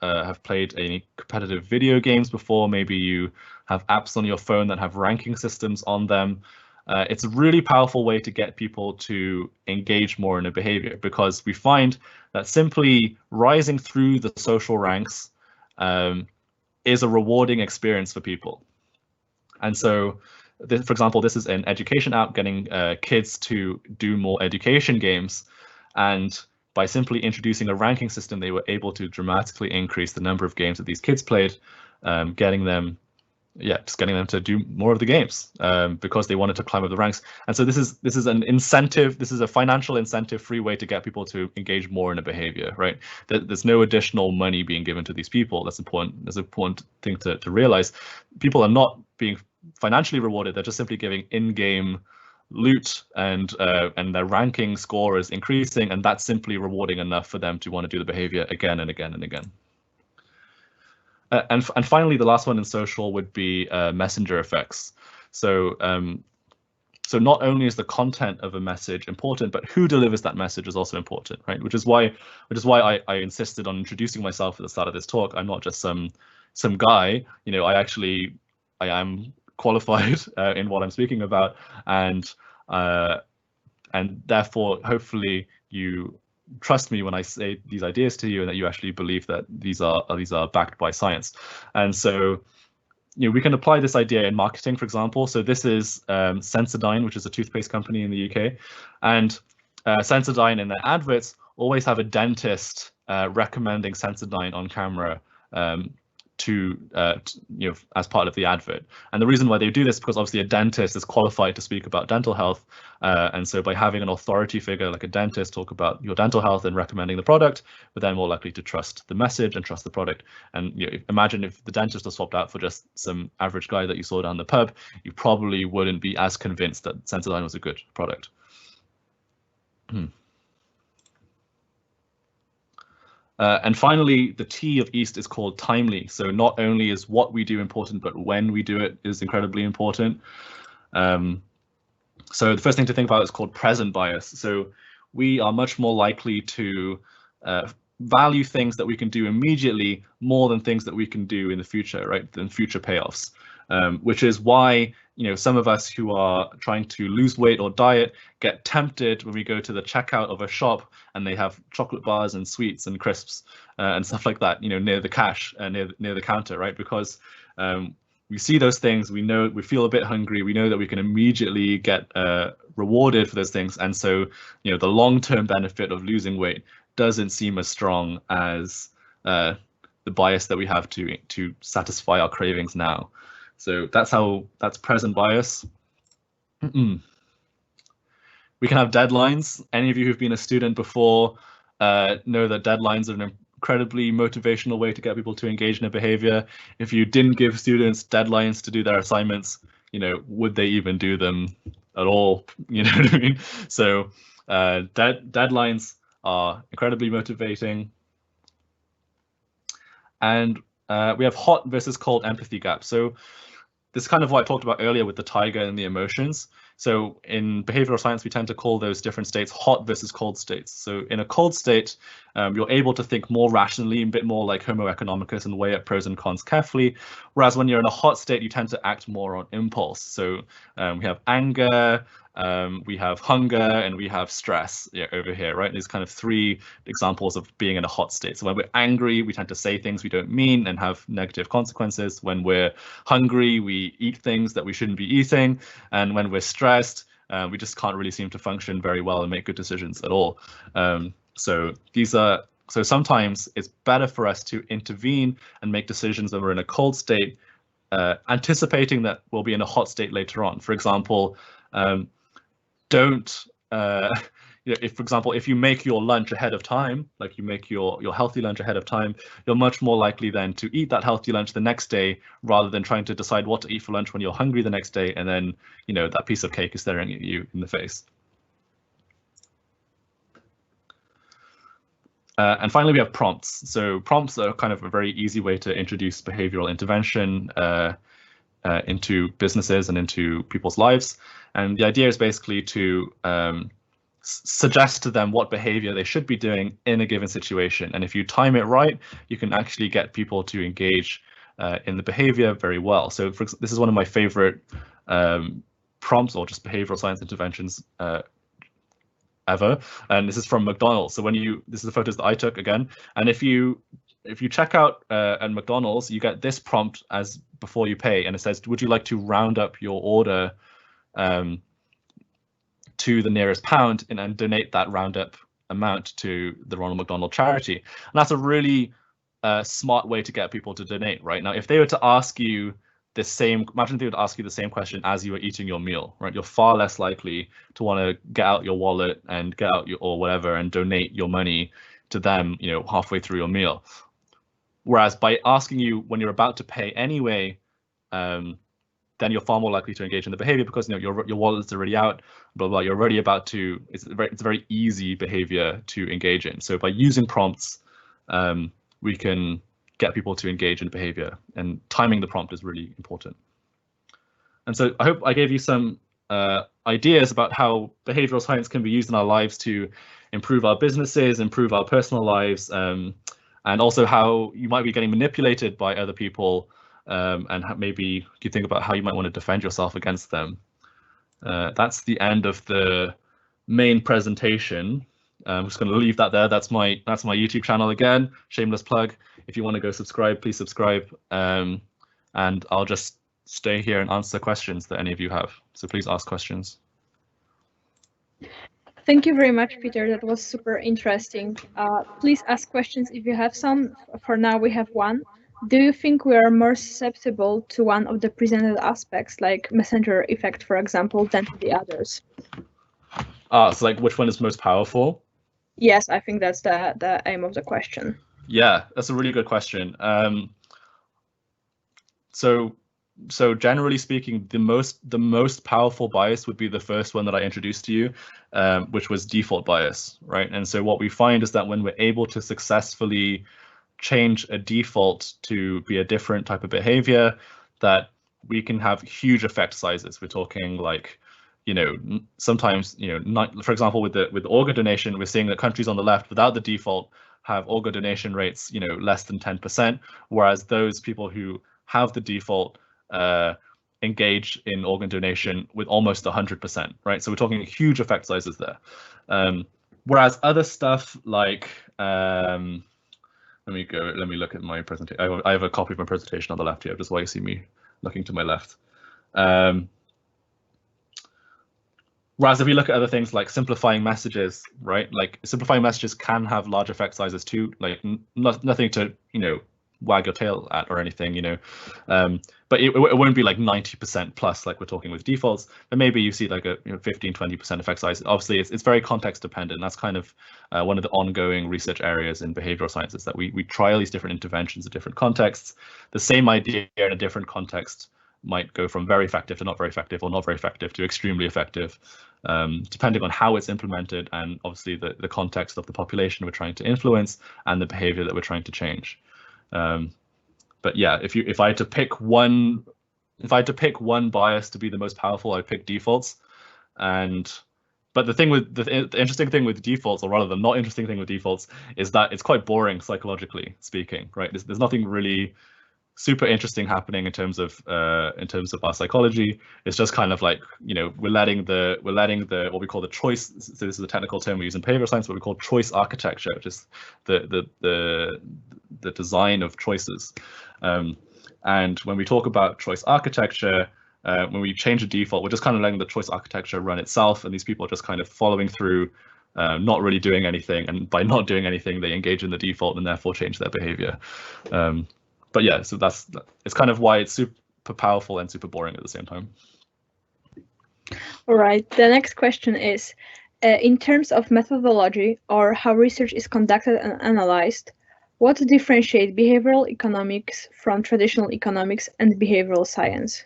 have played any competitive video games before, maybe you have apps on your phone that have ranking systems on them. It's a really powerful way to get people to engage more in a behavior, because we find that simply rising through the social ranks is a rewarding experience for people. And so for example, this is an education app getting kids to do more education games, and by simply introducing a ranking system, they were able to dramatically increase the number of games that these kids played, getting them to do more of the games because they wanted to climb up the ranks. And so this is an incentive. This is a financial incentive, free way to get people to engage more in a behavior, right? There's no additional money being given to these people. That's important. That's an important thing to realize. People are not being financially rewarded. They're just simply giving in-game loot, and their ranking score is increasing, and that's simply rewarding enough for them to want to do the behavior again and again and again. And finally, the last one in social would be messenger effects. So so not only is the content of a message important, but who delivers that message is also important, right? Which is why I insisted on introducing myself at the start of this talk. I'm not just some guy, you know. I am qualified in what I'm speaking about, and therefore hopefully you trust me when I say these ideas to you, and that you actually believe that these are backed by science. And so, you know, we can apply this idea in marketing, for example. So this is Sensodyne, which is a toothpaste company in the UK, and Sensodyne in their adverts always have a dentist recommending Sensodyne on camera to you know, as part of the advert. And the reason why they do this is because obviously a dentist is qualified to speak about dental health, and so by having an authority figure like a dentist talk about your dental health and recommending the product, we're then more likely to trust the message and trust the product. And you know, imagine if the dentist was swapped out for just some average guy that you saw down the pub, you probably wouldn't be as convinced that Sensodyne was a good product. And finally, the T of East is called timely. So not only is what we do important, but when we do it is incredibly important. So the first thing to think about is called present bias. So we are much more likely to value things that we can do immediately more than things that we can do in the future, right? Than future payoffs, which is why, you know, some of us who are trying to lose weight or diet get tempted when we go to the checkout of a shop and they have chocolate bars and sweets and crisps and stuff like that, you know, near the cash, near the counter, right? Because we see those things, we know, we feel a bit hungry, we know that we can immediately get rewarded for those things, and so, you know, the long-term benefit of losing weight doesn't seem as strong as the bias that we have to satisfy our cravings now. So that's present bias. We can have deadlines. Any of you who've been a student before know that deadlines are an incredibly motivational way to get people to engage in a behavior. If you didn't give students deadlines to do their assignments, you know, would they even do them at all? You know what I mean? So deadlines are incredibly motivating. And we have hot versus cold empathy gap. So this is kind of what I talked about earlier with the tiger and the emotions. So in behavioral science, we tend to call those different states hot versus cold states. So in a cold state, you're able to think more rationally, a bit more like Homo economicus, and weigh up pros and cons carefully. Whereas when you're in a hot state, you tend to act more on impulse. So we have anger, we have hunger, and we have stress over here, right? There's kind of three examples of being in a hot state. So when we're angry, we tend to say things we don't mean and have negative consequences. When we're hungry, we eat things that we shouldn't be eating. And when we're stressed, we just can't really seem to function very well and make good decisions at all. So sometimes it's better for us to intervene and make decisions when we're in a cold state, anticipating that we'll be in a hot state later on. For example, you know, if, for example, if you make your lunch ahead of time, like you make your healthy lunch ahead of time, you're much more likely then to eat that healthy lunch the next day, rather than trying to decide what to eat for lunch when you're hungry the next day, and then, you know, that piece of cake is staring at you in the face. And finally, we have prompts. So prompts are kind of a very easy way to introduce behavioral intervention into businesses and into people's lives. And the idea is basically to suggest to them what behavior they should be doing in a given situation. And if you time it right, you can actually get people to engage in the behavior very well. So this is one of my favorite prompts, or just behavioral science interventions ever. And this is from McDonald's. So this is the photos that I took again. And if you if you check out at McDonald's, you get this prompt as before you pay, and it says, "Would you like to round up your order to the nearest pound and donate that roundup amount to the Ronald McDonald Charity?" And that's a really smart way to get people to donate. Right now, if they were to ask you the same, imagine if they would ask you the same question as you were eating your meal, right? You're far less likely to want to get out your wallet and get out your or whatever and donate your money to them, you know, halfway through your meal. Whereas by asking you when you're about to pay anyway, then you're far more likely to engage in the behavior because, you know, your wallet's already out, blah blah. You're already about to. It's a very easy behavior to engage in. So by using prompts, we can get people to engage in behavior, and timing the prompt is really important. And so I hope I gave you some ideas about how behavioral science can be used in our lives to improve our businesses, improve our personal lives, and also how you might be getting manipulated by other people, and maybe you think about how you might want to defend yourself against them. That's the end of the main presentation. I'm just going to leave that there. That's my YouTube channel again. Shameless plug. If you want to go subscribe, please subscribe. And I'll just stay here and answer questions that any of you have. So please ask questions. Thank you very much, Peter. That was super interesting. Please ask questions if you have some. For now, we have one. Do you think we are more susceptible to one of the presented aspects, like messenger effect, for example, than to the others? So like which one is most powerful? Yes, I think that's the aim of the question. Yeah, that's a really good question. So generally speaking, the most powerful bias would be the first one that I introduced to you, which was default bias, right? And so what we find is that when we're able to successfully change a default to be a different type of behavior, that we can have huge effect sizes. We're talking like, you know, sometimes, you know, for example, with organ donation, we're seeing that countries on the left without the default have organ donation rates, you know, less than 10%, whereas those people who have the default engage in organ donation with almost 100%, right? So we're talking huge effect sizes there. Whereas other stuff like, let me look at my presentation. I have a copy of my presentation on the left here, just why you see me looking to my left. Whereas if you look at other things like simplifying messages, right? Like simplifying messages can have large effect sizes too, like nothing to, you know, wag your tail at or anything, you know, but it won't be like 90% plus like we're talking with defaults, but maybe you see like a 15-20% effect size. Obviously it's very context dependent. That's kind of one of the ongoing research areas in behavioral sciences, that we try all these different interventions in different contexts. The same idea in a different context might go from very effective to not very effective, or not very effective to extremely effective, depending on how it's implemented and obviously the context of the population we're trying to influence and the behavior that we're trying to change. But yeah, if I had to pick one bias to be the most powerful, I'd pick defaults. But the thing with the interesting thing with defaults, or rather the not interesting thing with defaults, is that it's quite boring psychologically speaking, right? There's nothing really super interesting happening in terms of our psychology. It's just kind of like, you know, we're letting the what we call the choice. So this is a technical term we use in behavioral science, what we call choice architecture, which is the design of choices. And when we talk about choice architecture, when we change a default, we're just kind of letting the choice architecture run itself, and these people are just kind of following through, not really doing anything. And by not doing anything, they engage in the default and therefore change their behavior. But yeah, so it's kind of why it's super powerful and super boring at the same time. All right, the next question is, in terms of methodology or how research is conducted and analyzed, what differentiates behavioral economics from traditional economics and behavioral science?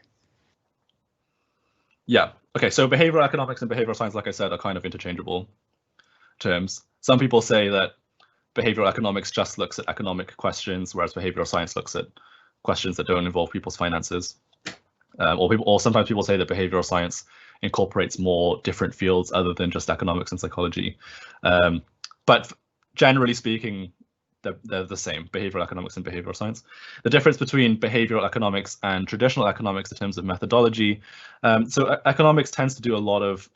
Yeah, okay, so behavioral economics and behavioral science, like I said, are kind of interchangeable terms. Some people say that behavioral economics just looks at economic questions, whereas behavioral science looks at questions that don't involve people's finances. Or sometimes people say that behavioral science incorporates more different fields other than just economics and psychology. But generally speaking, they're the same, behavioral economics and behavioral science. The difference between behavioral economics and traditional economics in terms of methodology. So economics tends to do a lot of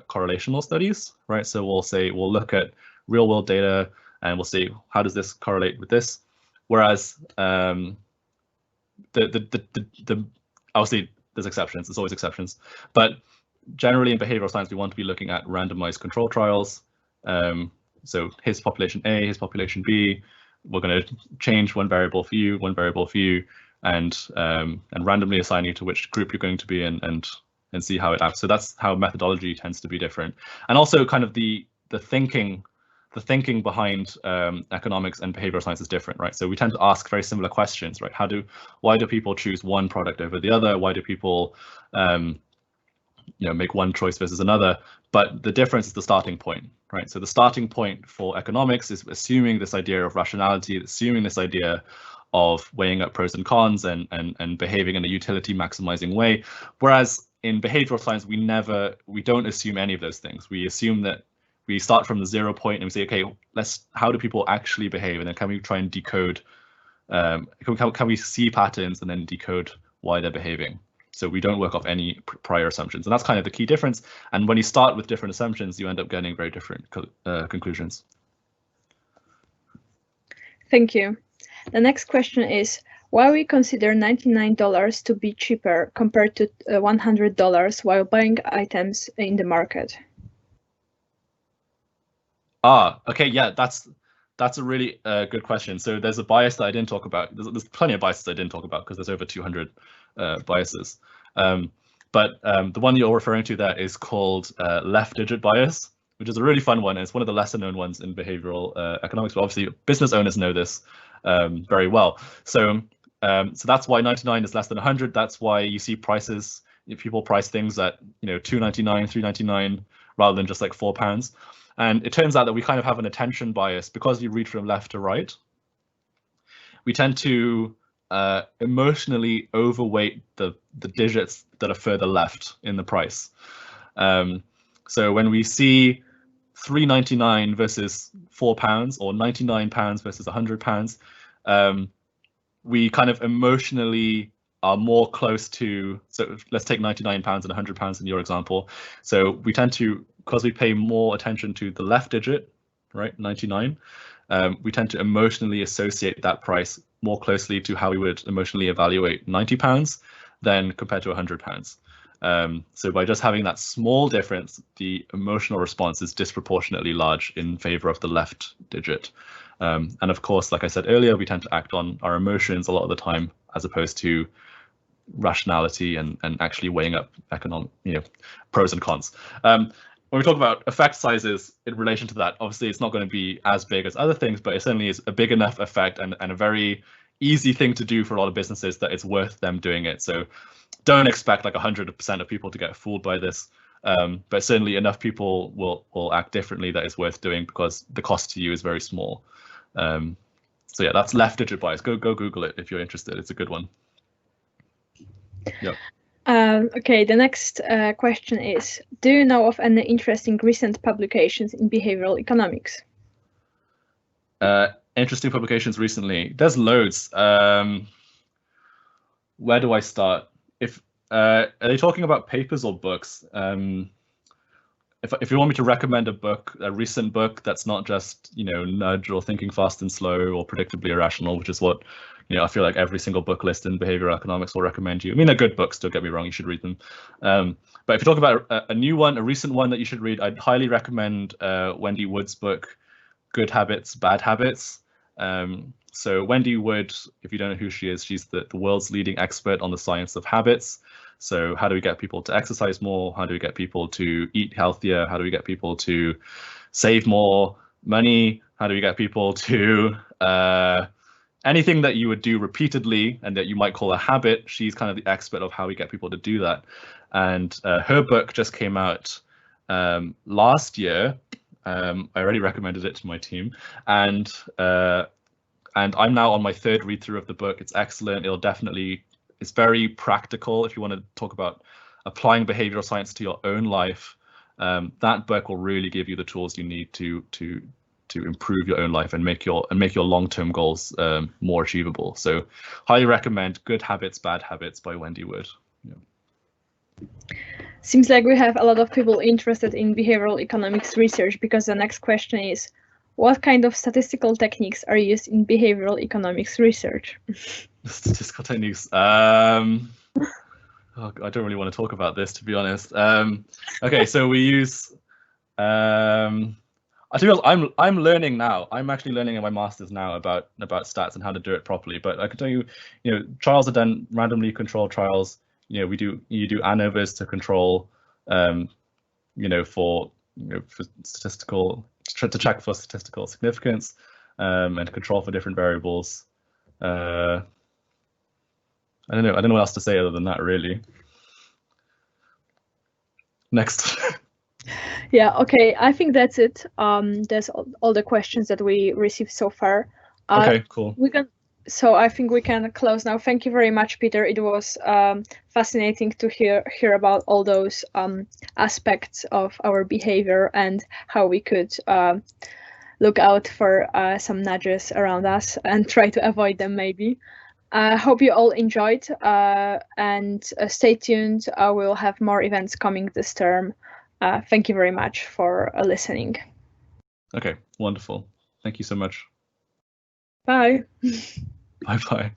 correlational studies, right? So we'll look at real world data, and we'll see how does this correlate with this. Whereas obviously there's exceptions, there's always exceptions, but generally in behavioral science we want to be looking at randomized control trials. So here's population A, here's population B. We're going to change one variable for you, and randomly assign you to which group you're going to be in, and see how it acts. So that's how methodology tends to be different, and also kind of the thinking behind economics and behavioral science is different, right? So we tend to ask very similar questions, right? Why do people choose one product over the other? Why do people make one choice versus another? But the difference is the starting point, right? So the starting point for economics is assuming this idea of rationality, assuming this idea of weighing up pros and cons and behaving in a utility maximizing way. Whereas in behavioral science, we don't assume any of those things. We assume that we start from the 0 point and we say, okay, how do people actually behave? And then can we try and decode, can we see patterns and then decode why they're behaving? So we don't work off any prior assumptions. And that's kind of the key difference. And when you start with different assumptions, you end up getting very different conclusions. Thank you. The next question is, why we consider $99 to be cheaper compared to $100 while buying items in the market? Okay, yeah, that's a really good question. So there's a bias that I didn't talk about. There's plenty of biases I didn't talk about because there's over 200 biases. But the one you're referring to there is called left digit bias, which is a really fun one. It's one of the lesser known ones in behavioral economics, but obviously business owners know this very well. So that's why 99 is less than 100. That's why you see prices, if people price things at $2.99, $3.99 rather than just like £4. And it turns out that we kind of have an attention bias because you read from left to right. We tend to emotionally overweight the digits that are further left in the price. So when we see £3.99 versus £4 or £99 versus £100, we kind of emotionally are more close to, so let's take £99 and £100 in your example. So we tend to, because we pay more attention to the left digit, right, 99, we tend to emotionally associate that price more closely to how we would emotionally evaluate £90 than compared to £100. So by just having that small difference, the emotional response is disproportionately large in favor of the left digit. And of course, like I said earlier, we tend to act on our emotions a lot of the time, as opposed to rationality and actually weighing up economic, pros and cons. When we talk about effect sizes in relation to that, obviously it's not going to be as big as other things, but it certainly is a big enough effect and a very easy thing to do for a lot of businesses that it's worth them doing it. So don't expect like 100% of people to get fooled by this, but certainly enough people will act differently that it's worth doing because the cost to you is very small. So yeah, that's left digit bias. Go Google it if you're interested. It's a good one. Yep. Okay, the next question is, do you know of any interesting recent publications in behavioral economics? Interesting publications recently. There's loads. Where do I start? Are they talking about papers or books? If you want me to recommend a book, a recent book that's not just Nudge or Thinking Fast and Slow or Predictably Irrational, which is what I feel like every single book list in behavioral economics will recommend you. I mean, they're good books, don't get me wrong, you should read them. But if you talk about a new one, a recent one that you should read, I'd highly recommend Wendy Wood's book, Good Habits, Bad Habits. So Wendy Wood, if you don't know who she is, she's the world's leading expert on the science of habits. So how do we get people to exercise more? How do we get people to eat healthier? How do we get people to save more money? How do we get people to anything that you would do repeatedly and that you might call a habit? She's kind of the expert of how we get people to do that. And her book just came out last year. I already recommended it to my team, and I'm now on my third read through of the book. It's excellent. It's very practical. If you want to talk about applying behavioral science to your own life, that book will really give you the tools you need to improve your own life and make your long-term goals more achievable. So highly recommend Good Habits, Bad Habits by Wendy Wood. Yeah. Seems like we have a lot of people interested in behavioral economics research, because the next question is, What kind of statistical techniques are used in behavioral economics research? Statistical techniques. Oh, I don't really want to talk about this, to be honest. Okay, so we use. I think I'm learning now. I'm actually learning in my masters now about stats and how to do it properly. But I can tell you, trials are done randomly controlled trials. You do ANOVAs to control, for statistical to check for statistical significance, and control for different variables. I don't know what else to say other than that, really. Next. Yeah, okay, I think that's it. That's all the questions that we received so far. Okay, cool. So I think we can close now. Thank you very much, Peter. It was fascinating to hear about all those aspects of our behavior and how we could look out for some nudges around us and try to avoid them, maybe. I hope you all enjoyed, and stay tuned. We'll have more events coming this term. Thank you very much for listening. Okay, wonderful. Thank you so much. Bye. Bye-bye.